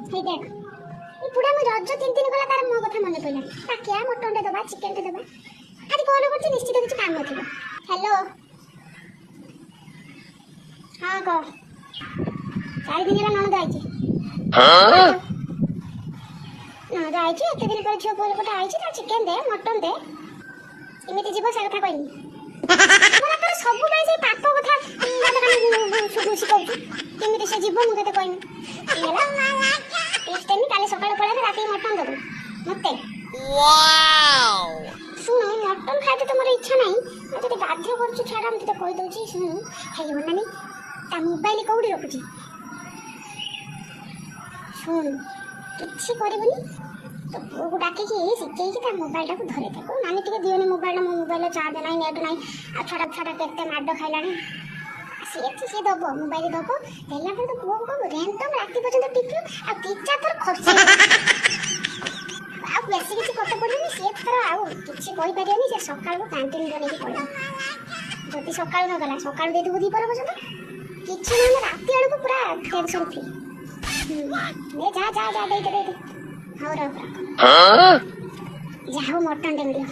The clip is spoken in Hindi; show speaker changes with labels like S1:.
S1: हे देख ये पूरा मैं रज 3 दिन गला तार मो कथा मने पइला क्या मटन दे दबा चिकन दे दबा आज कॉल करछि निश्चित किछ काम नथिबो। हेलो हां को 4 दिन ला नन जाइछि हां ना जाइछि एते दिन पर छियो बोल कोटा आइछि ता चिकन दे मटन दे इमिति जीव से कथा कहनी मला तर सब बे से पाप कथा माने कानी सुगुसी कहू केमिति से जीव मु तते कहनी हेला टेस्ट टाइम काले सकाळ पळा राती मटन दबो मते वाओ सुन मटन खाते तो मोर इच्छा नहीं मैं तते बाध्य करछु छाड़ा हम तते कहि दउची सुन हेलो नानी ता मोबाइल कोउडी रखुची सुन किछि करबनी तो वो डाके कि सिक्के कि ता मोबाइल टा को धरे दे को नानी टिके दियोनी मोबाइल मोबाइल चार्ज नहीं नेट नहीं आ छड़ा छड़ा केते माडो खाइलानी से दबो मोबाइल दबो देला पर तो पुओ को रेन तो राती पर्यंत टिपियो आ पिज्जा तर खर्च आ बेसी किछि करते पड़नी से तर आ किछि कहि परियोनी से सकाळ को कैंटीन बने के पड़ो जति सकाळ न गला सकाळ दे दुदी पर बसत किछि ना राती आड़ को पूरा टेंशन फ्री ले जा जा जा दे दे हां रा जाओ मटन दे मिलियो